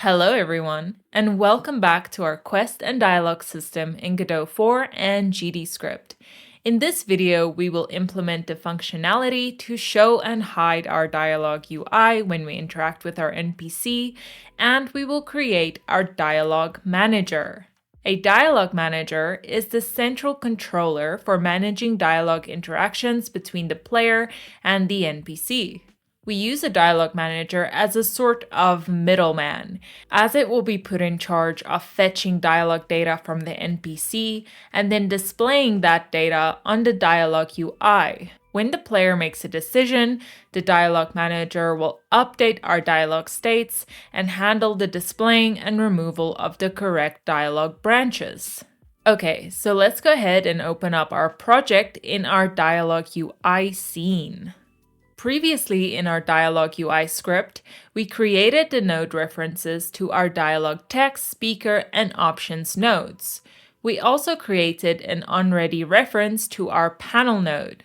Hello everyone, and welcome back to our Quest and Dialog system in Godot 4 and GDScript. In this video, we will implement the functionality to show and hide our Dialog UI when we interact with our NPC, and we will create our Dialog Manager. A Dialog Manager is the central controller for managing dialogue interactions between the player and the NPC. We use a Dialog Manager as a sort of middleman, as it will be put in charge of fetching dialogue data from the NPC and then displaying that data on the Dialog UI. When the player makes a decision, the Dialog Manager will update our dialogue states and handle the displaying and removal of the correct dialogue branches. Okay, so let's go ahead and open up our project in our DialogUI scene. Previously in our DialogUI script, we created the node references to our dialog text, speaker, and options nodes. We also created an onReady reference to our panel node.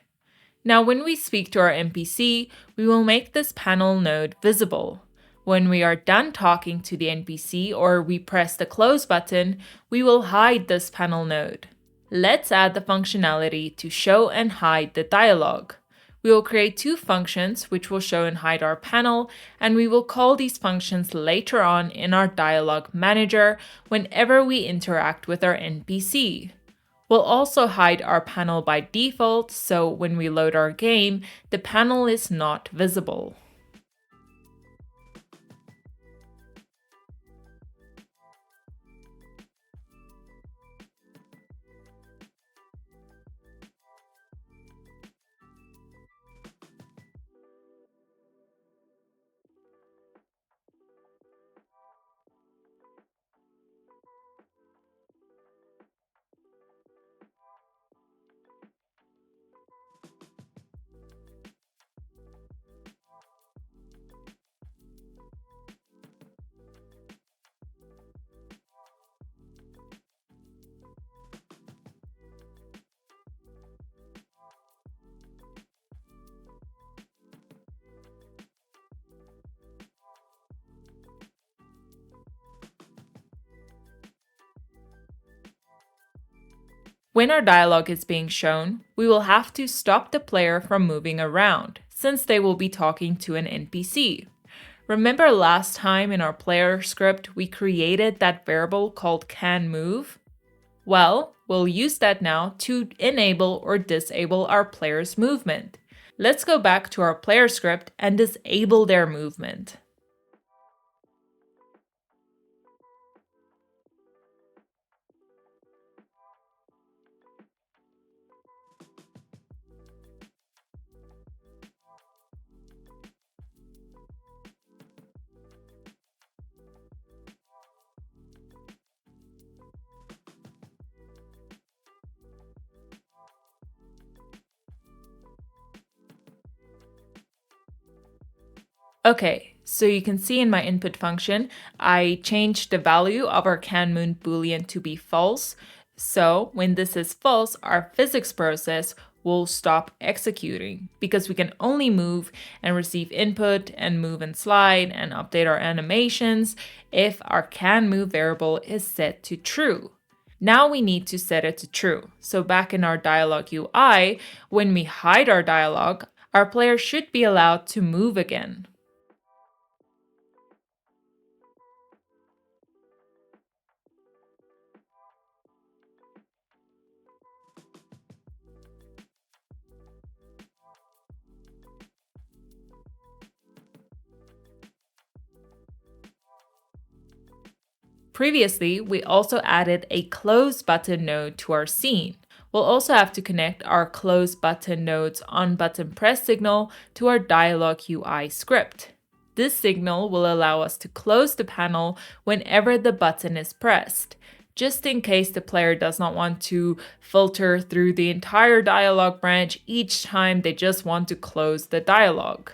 Now when we speak to our NPC, we will make this panel node visible. When we are done talking to the NPC or we press the close button, we will hide this panel node. Let's add the functionality to show and hide the dialogue. We will create two functions which will show and hide our panel, and we will call these functions later on in our Dialog Manager whenever we interact with our NPC. We'll also hide our panel by default, so when we load our game, the panel is not visible. When our dialogue is being shown, we will have to stop the player from moving around, since they will be talking to an NPC. Remember last time in our player script we created that variable called canMove? Well, we'll use that now to enable or disable our player's movement. Let's go back to our player script and disable their movement. Okay, so you can see in my input function, I changed the value of our canMove boolean to be false. So when this is false, our physics process will stop executing because we can only move and receive input and move and slide and update our animations if our canMove variable is set to true. Now we need to set it to true. So back in our Dialog UI, when we hide our dialogue, our player should be allowed to move again. Previously, we also added a close button node to our scene. We'll also have to connect our close button node's on button press signal to our Dialog UI script. This signal will allow us to close the panel whenever the button is pressed, just in case the player does not want to filter through the entire dialog branch each time they just want to close the dialog.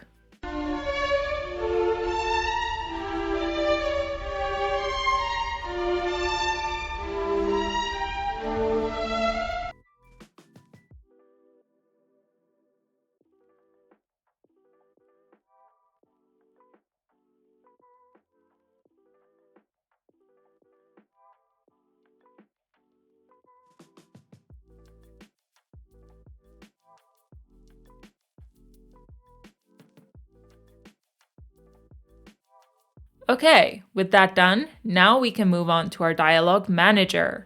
Okay, with that done, now we can move on to our Dialog Manager.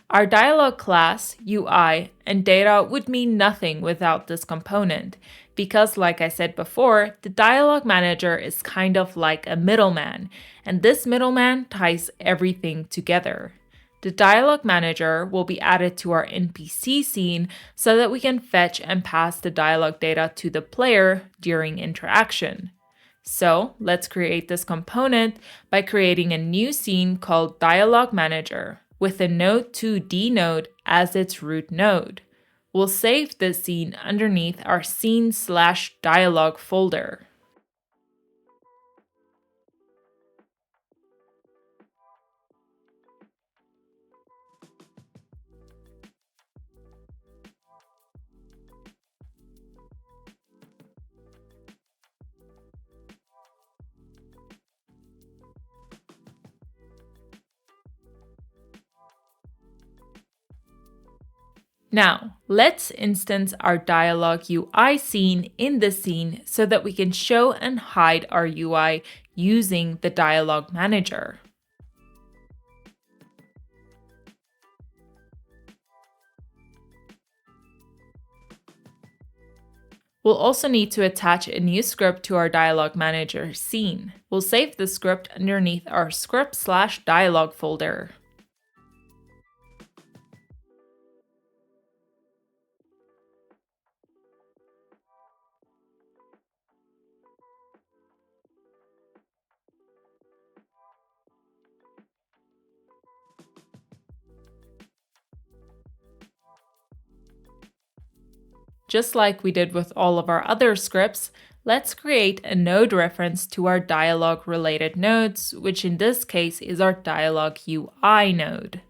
Our dialog class, UI, and data would mean nothing without this component, because like I said before, the Dialog Manager is kind of like a middleman, and this middleman ties everything together. The Dialog Manager will be added to our NPC scene so that we can fetch and pass the dialog data to the player during interaction. So let's create this component by creating a new scene called Dialog Manager with the Node2D node as its root node. We'll save this scene underneath our scene/dialog folder. Now, let's instance our Dialog UI scene in the scene so that we can show and hide our UI using the Dialog Manager. We'll also need to attach a new script to our Dialog Manager scene. We'll save the script underneath our script/dialog folder. Just like we did with all of our other scripts, let's create a node reference to our dialog related nodes, which in this case is our Dialog UI node.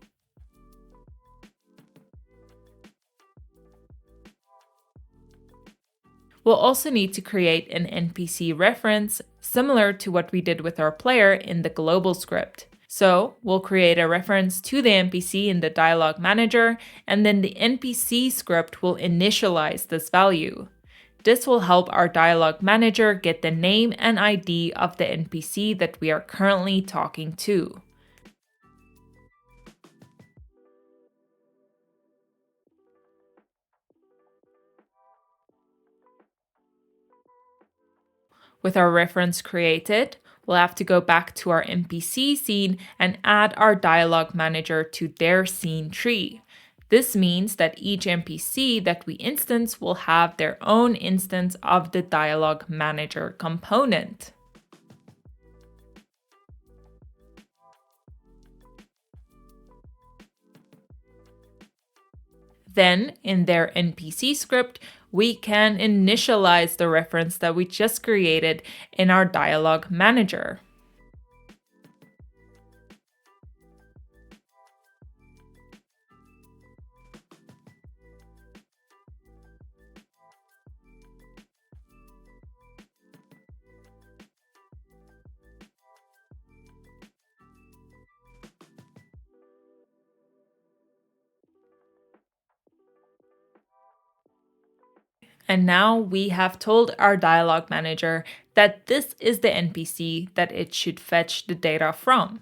We'll also need to create an NPC reference, similar to what we did with our player in the global script. So we'll create a reference to the NPC in the Dialog Manager, and then the NPC script will initialize this value. This will help our Dialog Manager get the name and ID of the NPC that we are currently talking to. With our reference created, we'll have to go back to our NPC scene and add our Dialog Manager to their scene tree. This means that each NPC that we instance will have their own instance of the Dialog Manager component. Then, in their NPC script, we can initialize the reference that we just created in our Dialog Manager. And now we have told our Dialog Manager that this is the NPC that it should fetch the data from.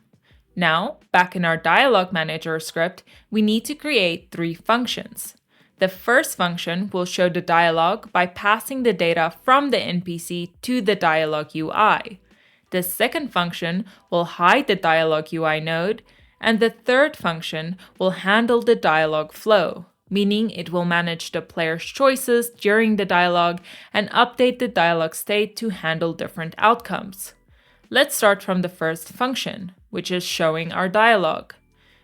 Now, back in our Dialog Manager script, we need to create 3 functions. The first function will show the dialog by passing the data from the NPC to the Dialog UI. The second function will hide the Dialog UI node, and the third function will handle the dialog flow, meaning it will manage the player's choices during the dialogue and update the dialog state to handle different outcomes. Let's start from the first function, which is showing our dialog.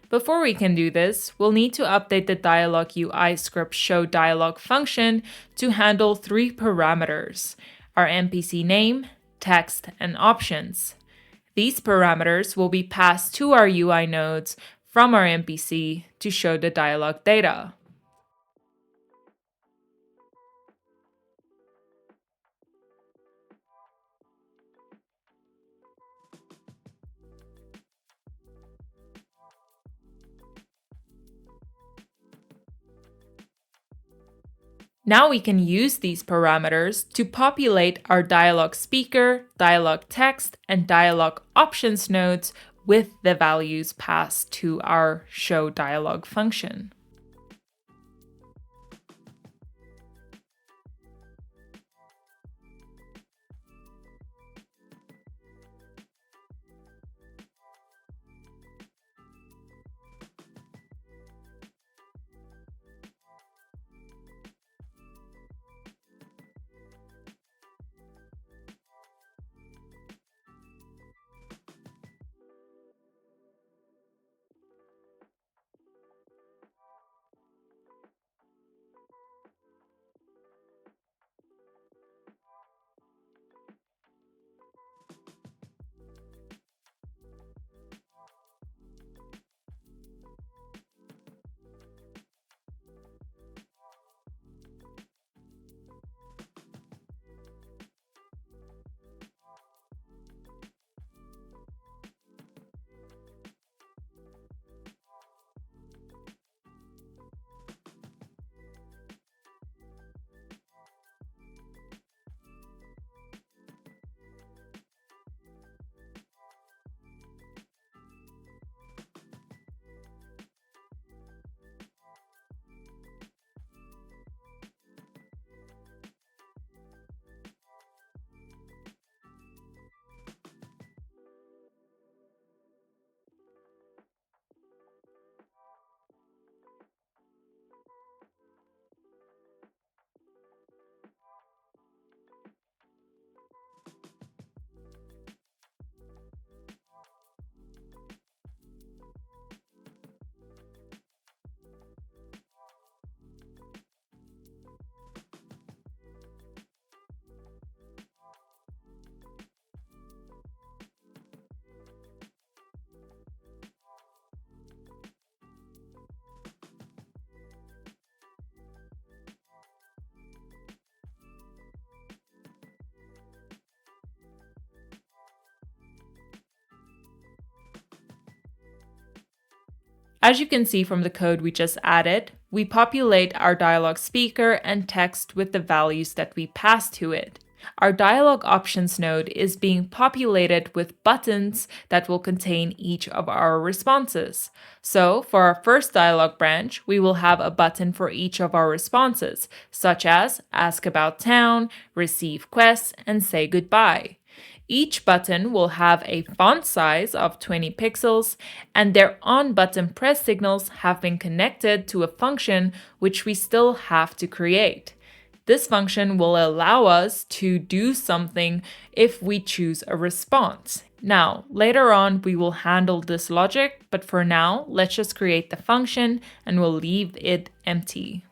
Before we can do this, we'll need to update the Dialog UI script show dialog function to handle 3 parameters: our NPC name, text, and options. These parameters will be passed to our UI nodes from our NPC to show the dialog data. Now we can use these parameters to populate our dialog speaker, dialog text, and dialog options nodes with the values passed to our show dialog function. As you can see from the code we just added, we populate our dialog speaker and text with the values that we pass to it. Our dialog options node is being populated with buttons that will contain each of our responses. So for our first dialog branch, we will have a button for each of our responses, such as ask about town, receive quests, and say goodbye. Each button will have a font size of 20 pixels, and their on-button press signals have been connected to a function which we still have to create. This function will allow us to do something if we choose a response. Now, later on, we will handle this logic, but for now, let's just create the function and we'll leave it empty.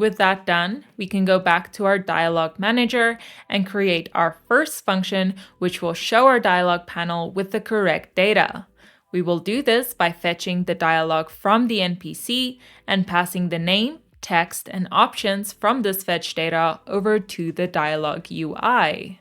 With that done, we can go back to our Dialog Manager and create our first function, which will show our dialog panel with the correct data. We will do this by fetching the dialog from the NPC and passing the name, text, and options from this fetch data over to the DialogUI.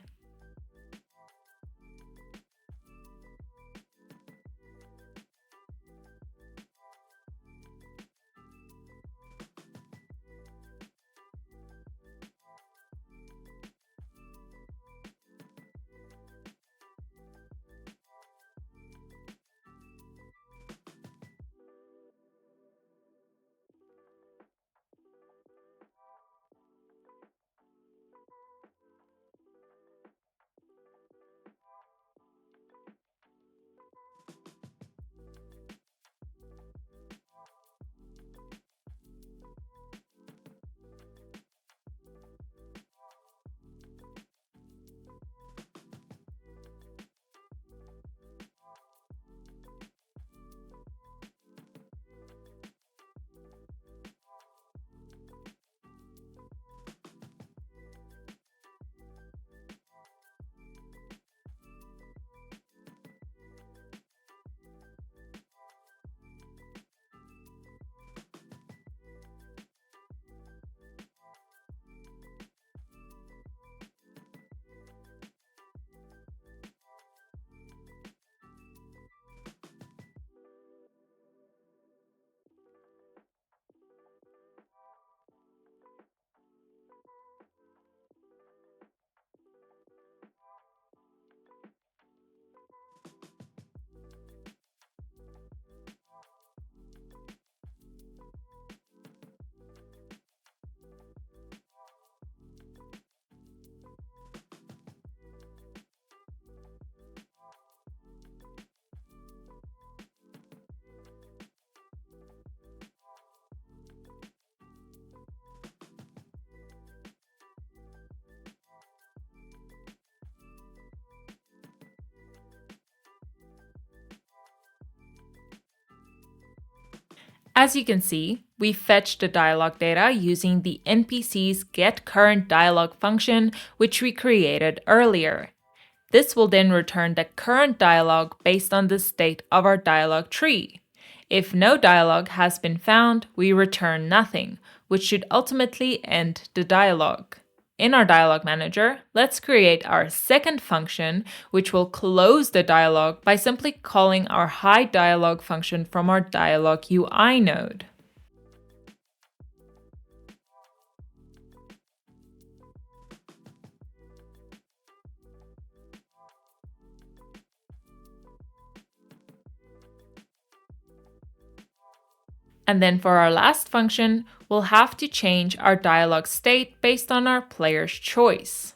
As you can see, we fetched the dialog data using the NPC's getCurrentDialog function, which we created earlier. This will then return the current dialog based on the state of our dialog tree. If no dialog has been found, we return nothing, which should ultimately end the dialog. In our Dialog Manager, let's create our second function, which will close the dialog by simply calling our hideDialog function from our DialogUI node. And then for our last function, we'll have to change our dialog state based on our player's choice.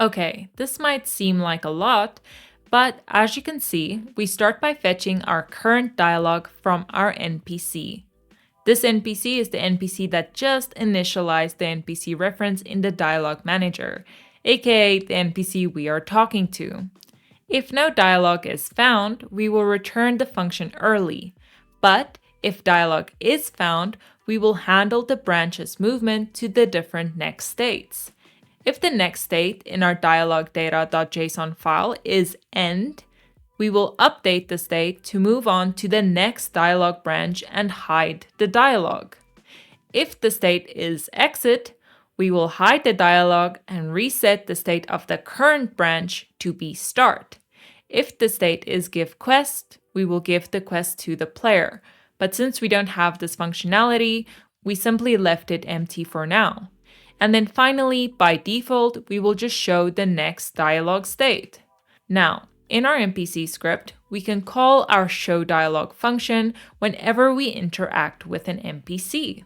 Okay, this might seem like a lot, but as you can see, we start by fetching our current dialog from our NPC. This NPC is the NPC that just initialized the NPC reference in the Dialog Manager, aka the NPC we are talking to. If no dialog is found, we will return the function early, but if dialog is found, we will handle the branch's movement to the different next states. If the next state in our dialogdata.json file is end, we will update the state to move on to the next dialog branch and hide the dialog. If the state is exit, we will hide the dialog and reset the state of the current branch to be start. If the state is give quest, we will give the quest to the player. But since we don't have this functionality, we simply left it empty for now. And then finally, by default, we will just show the next dialog state. Now, in our NPC script, we can call our showDialog function whenever we interact with an NPC.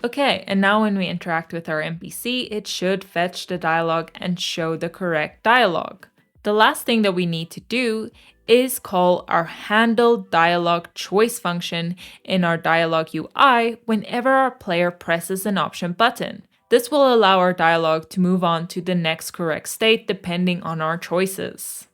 Okay, and now when we interact with our NPC, it should fetch the dialog and show the correct dialog. The last thing that we need to do is call our handle dialog choice function in our DialogUI whenever our player presses an option button. This will allow our dialog to move on to the next correct state depending on our choices.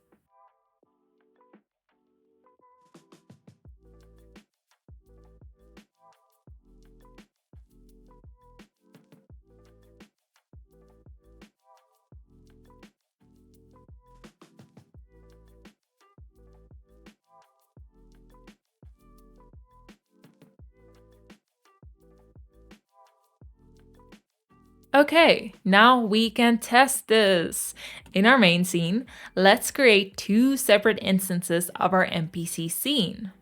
Okay, now we can test this. In our main scene, let's create two separate instances of our NPC scene.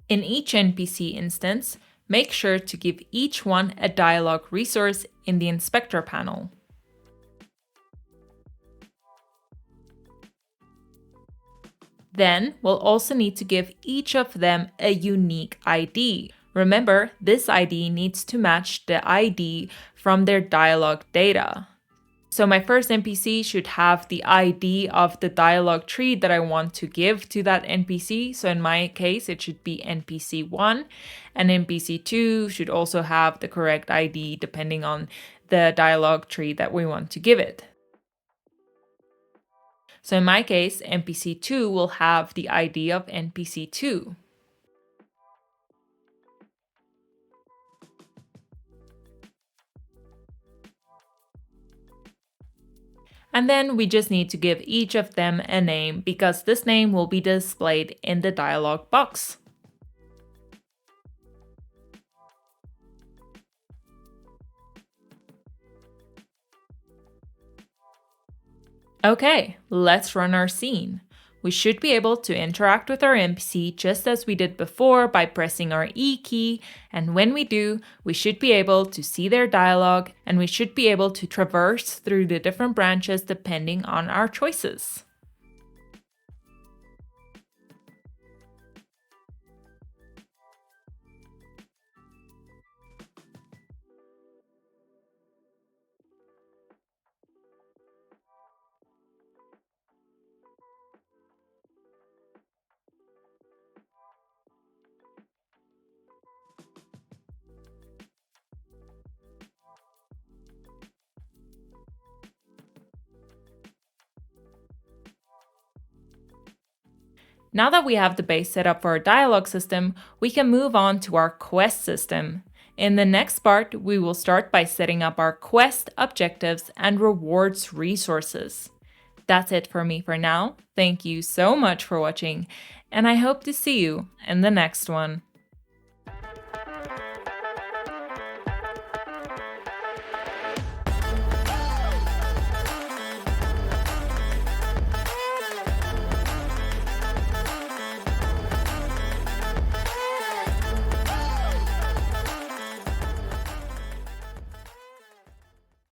In each NPC instance, make sure to give each one a dialog resource in the inspector panel. Then we'll also need to give each of them a unique ID. Remember, this ID needs to match the ID from their dialog data. So my first NPC should have the ID of the dialog tree that I want to give to that NPC. So in my case, it should be NPC1, and NPC2 should also have the correct ID depending on the dialog tree that we want to give it. So in my case, NPC2 will have the ID of NPC2. And then we just need to give each of them a name because this name will be displayed in the dialog box. Okay, let's run our scene. We should be able to interact with our NPC just as we did before by pressing our E key, and when we do, we should be able to see their dialogue and we should be able to traverse through the different branches depending on our choices. Now that we have the base set up for our dialog system, we can move on to our quest system. In the next part, we will start by setting up our quest objectives and rewards resources. That's it for me for now. Thank you so much for watching, and I hope to see you in the next one.